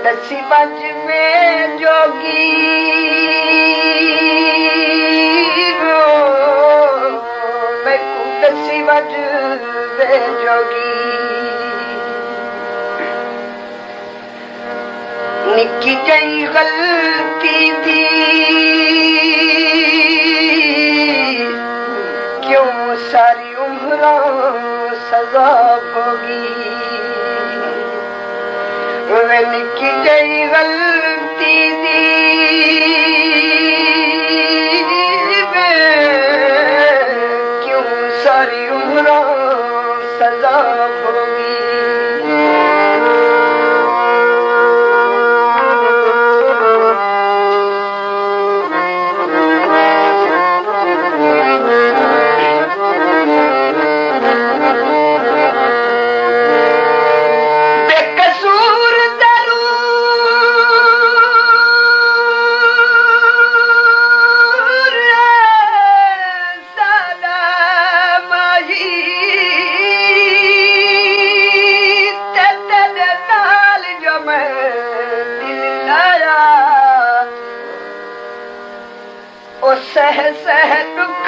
दसी बज में जोगी मैं दसी बज में जोगी निकी जई गलती थी क्यों सारी उम्र सजा भोगी वे निकी जई गलती थी क्यों सारी उम्र सजा भोगी सह सह दुख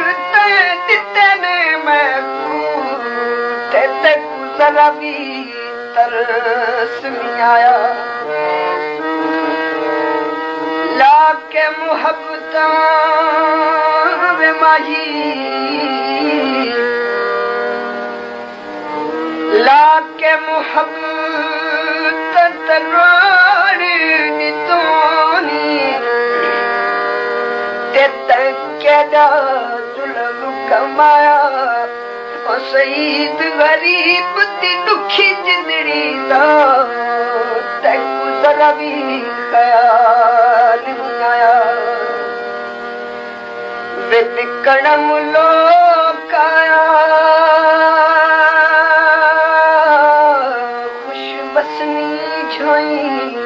दिते ने मैं ते गुजरा भी तरस नहीं आया लाके मुहब्बत वे माही लाके मुहब्बत तराड़ी नितोनी केदा जुल्म कमाया ओ शहीद गरीब दी दुखी जिंदड़ी दा ते गुजरा भी ख्याल नहीं आया वे बिकड़म लोग आया खुश बसनी छोई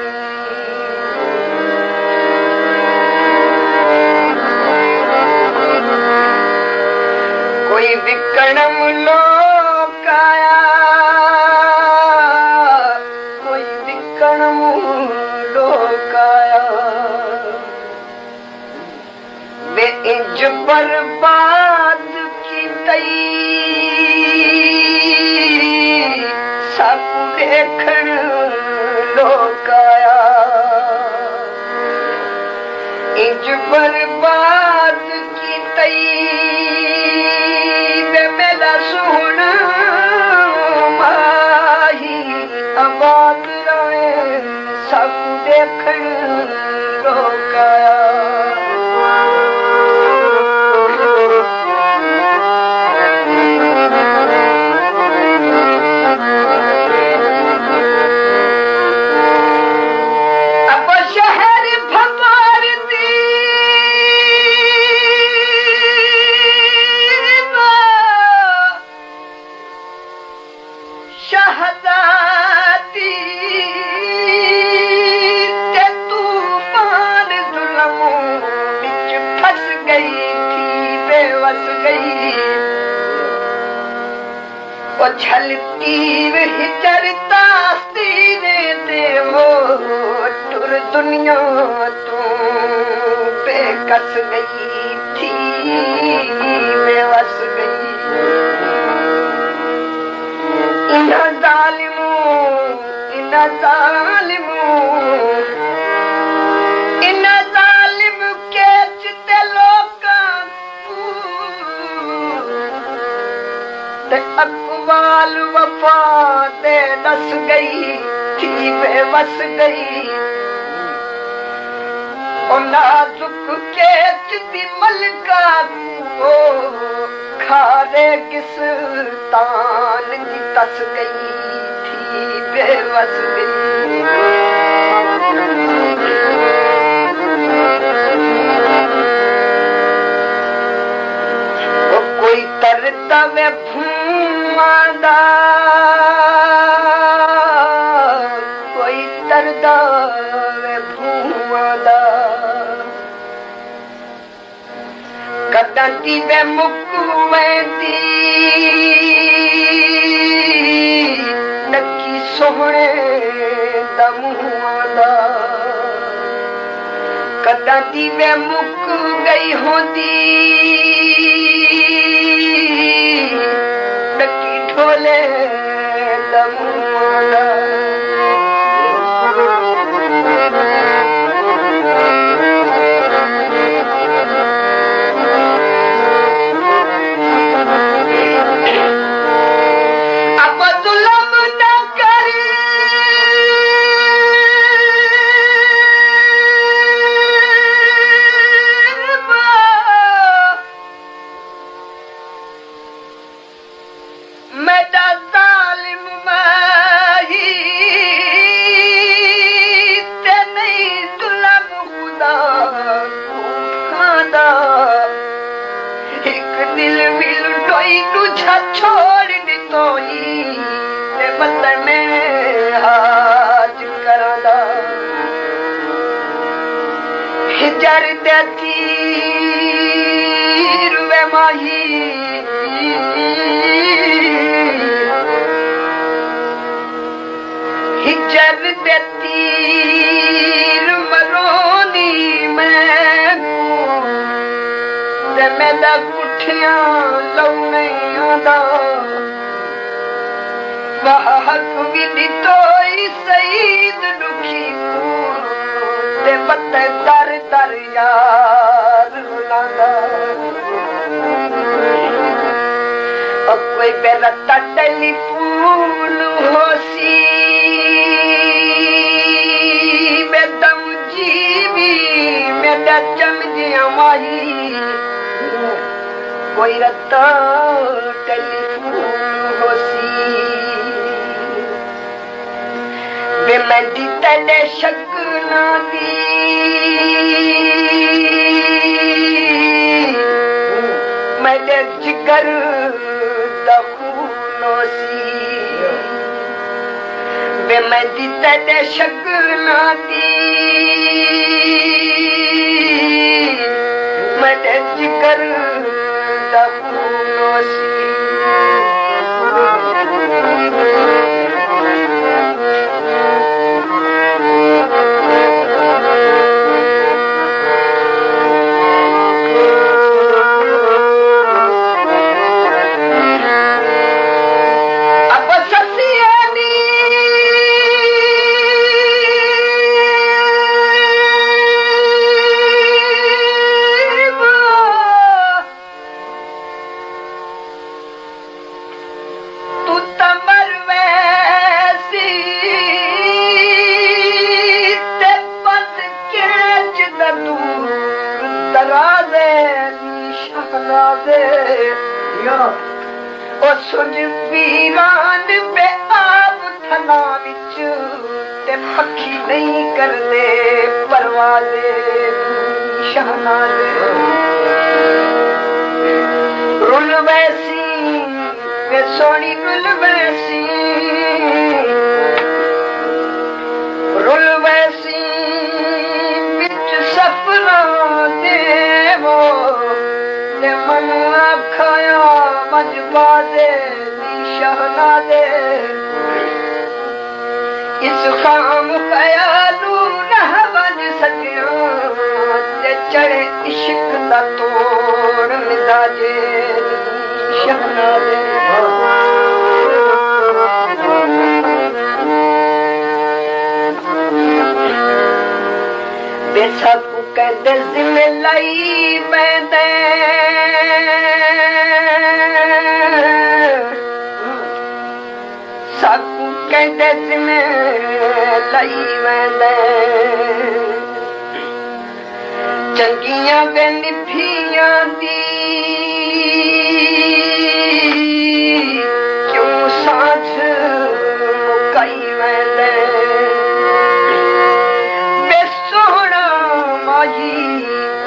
कोई विकणम लोक आया कोई विकणम लोक आया वे इंज बर्बाद की तई सब देखण लोक आया इंज बर्बाद की तई सुन माही आबाद रहे सब देखण रोकाया शहजादी ते तूफान जुल्मों बिच फंस गई थी बेवस गई वो छलती हिजर तास्तीने दे वो टुर दुनिया तू बेकस गई थी बेवस गई इना जालिम के चिते लोकां ते अकवाल वफा दे दस गई थी बेवस गई ओ नाजुक के चिती मलका को खारे किस तान जी तस गई थी बेवस गई वो कोई तरता वे भूमादा कोई तरदा वे भूमादा कदती वे मुकुमती नकी सोहणे दा मुंहां दा कदा दी वे मुक गई होंदी डकी ढोले दा मुंहां दा हिजर तीर वे माही हिजर तीर मरोनी मैं दा कुठियां लौने आंदा वाहक भी दितोई सईद दुखी ते बत्ते दर दर यार रुलांदा कोई बेरता टेलीफोन होसी बेदम जीवी मेरा चमजिया माही कोई रत्ता टेलीफोन होसी वे मैं दी तेरे शक्ना दी मेरे जिगर दा खूनोसी वे मैं दी तेरे शक्ना दी मेरे जिगर दा खूनोसी वीरान पे आप थना विच ते पक्षी नहीं करते परवाज़े शहनाज़े रुल वैसी वे सोनी रुल वैसी विच सफरा देवो ते मन खाया मजबाजे शहनाज़े इस खाम ख्यालू रहवन सजिया ते चढ़े इश्क दा तोड़ मिजाजे शहनाज़े बेसक कहते जिम्मे लाई बैदे साकू कहते जिम्मे लाई बैदे चंगियां वे निभियां दी क्यों साथ मुकाई बैदे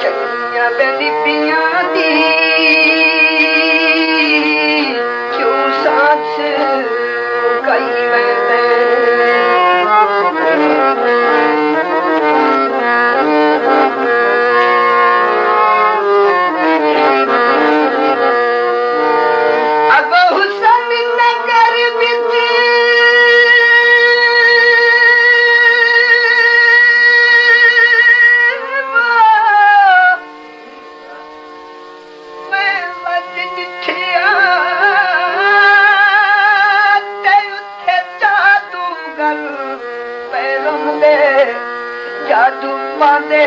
चंगियां वे निभियां दी क्यों साथ मुकाई बैदे नर पैरों दे जादू पादे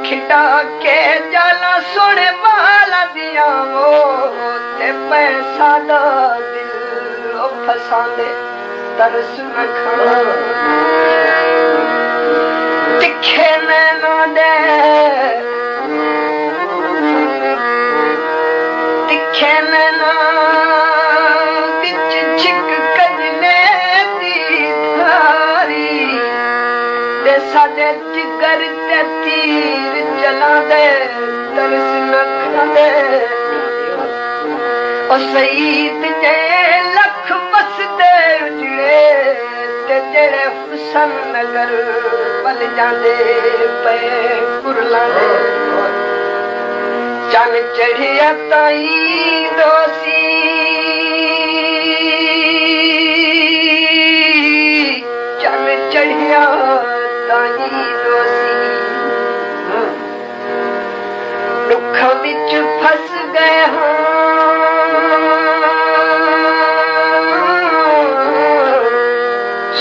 खिटा के जाला सोने वाला दिया वो ते पैसा दा दिल फसांदे तरस न खाना तिखे नैना दे तिखे नैना बिच छिक कजने दी धारी दे साडे जिगर ते तीर चला दे तरस न खांदे ओ सईद जे लख बसदे उजड़े ते जेड़े हुसन नगर पल जांदे पे कुरला दे चन चढ़िया ताई दोसी चन चढ़िया ताई दोसी दुख विच फस गए हाँ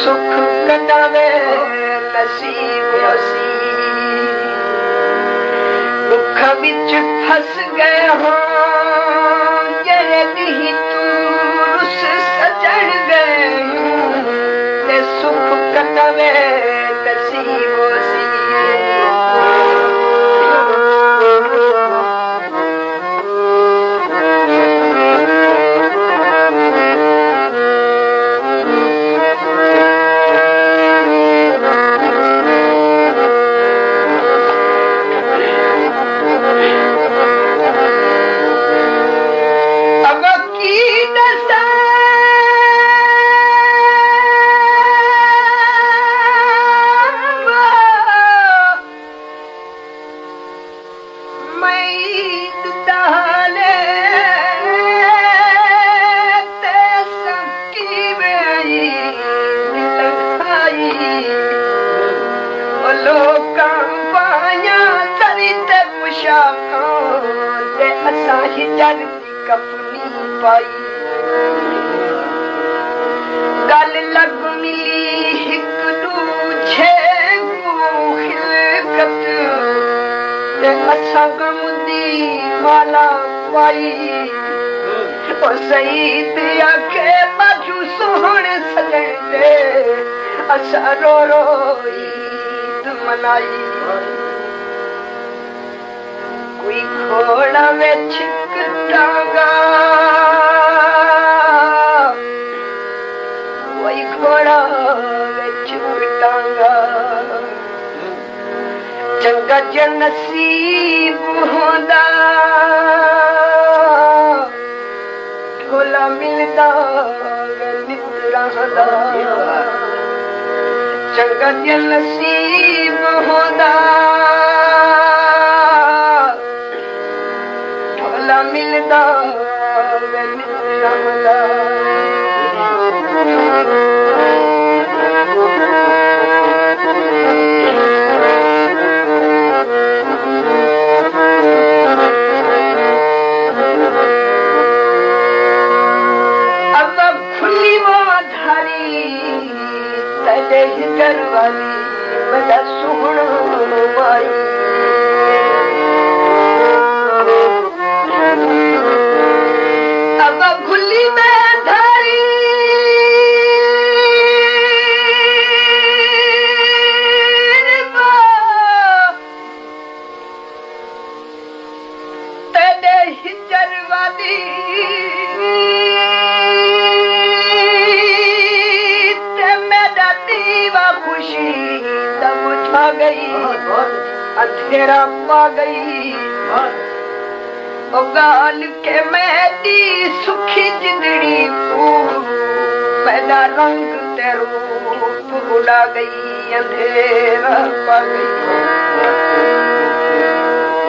सुख कटावे नसीब असी दुख विच फस गए हाँ जरे दी तू रुस सजण गए ते सुख कटावे नसीब असी कपनी पाई गल लग मिली हिक दूजे को खिलकत ते असा गमुदी माला पाई ओ सईद आखे बाजू सोहण सजण दे असा रो रो ईद मनाई कोई घोड़ा विच कटांगा कोई घोड़ा विच कटांगा चंगा जे नसीब होंदा ढोला मिलदा मित्रा दा चंगा जे नसीब होंदा मिलदा वे मित्रा दा अब खुली वो धारी तले हिजर वाली बड़ा सुहणो आई अब खुली में धारी तेरे हिजर वाली ते मेरा दीवा खुशी तब छा गई अंधेरा पा गई ओ गाल के मेरी सुखी जिंदड़ी को पैदा रंग ते रूप उड़ा गई अंधेरा पा गई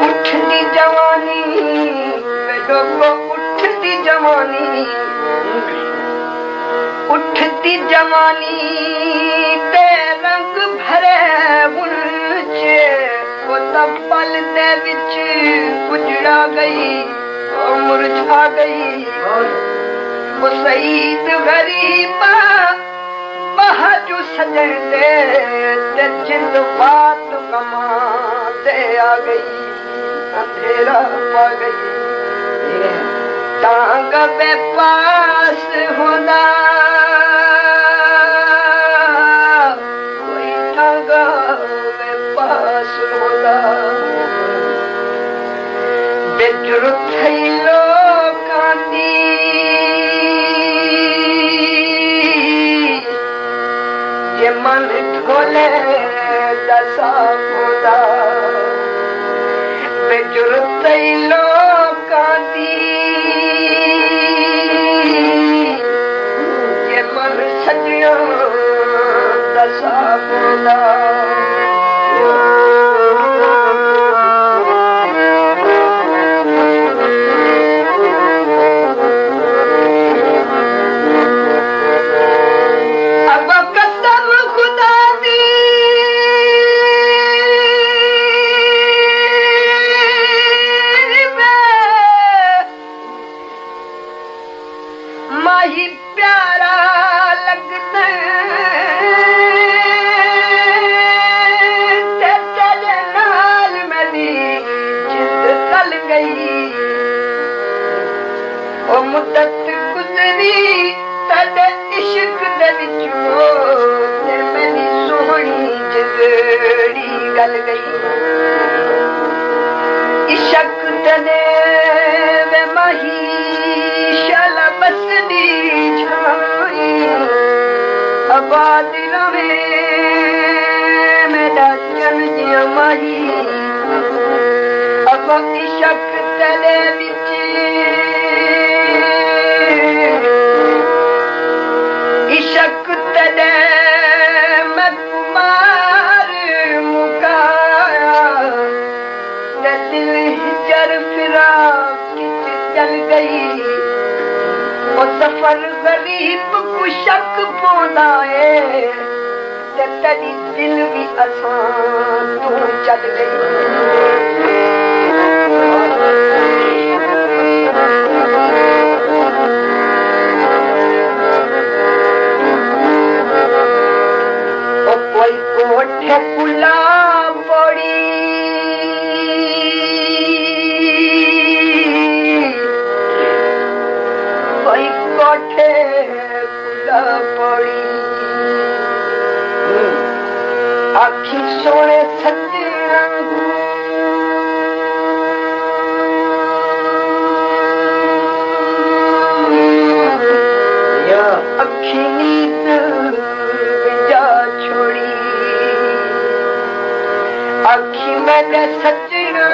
उठती जवानी लोगों उठती जवानी उठती जवानी ते रंग भरे बुलचे वो तब पल दे विच उजड़ा गई मुरझा गई वो सईद गरीबा सजन दे जिंद बात कमा दे आ गई अंधेरा पा गई टांग बे पास होना कोई टांग बे पास होना बेजुर थई लोकां दी ये मन ढोले दसा खुदा बेजुर थई लोकां दी ये मन सजियो दसा खुदा माही प्यारा लगता तेरे नाल मेरी जिंद चल गई ओ मुद्दत गुजरी तेरे इश्क दे विचों ते मेरी सोहनी जिंदड़ी गल गई इश्क तेरे वे माही शाला बसदी छाई आबाद रहे मेरा चल जिया माही अब इश्क तेरे विच इश्क तेरे मैं कुमार मुकाया ते दिल हिजर फिरा किच चल गई ओ सफर गरीब को शक पौंदा है ते तेरी दिल भी आसान तू चल गई ओ कोई कोठे कुला पड़ी कोई कोठे कुला पड़ी आखी सोने सजना अखी नींद जा छोड़ी आखी मैंने सजना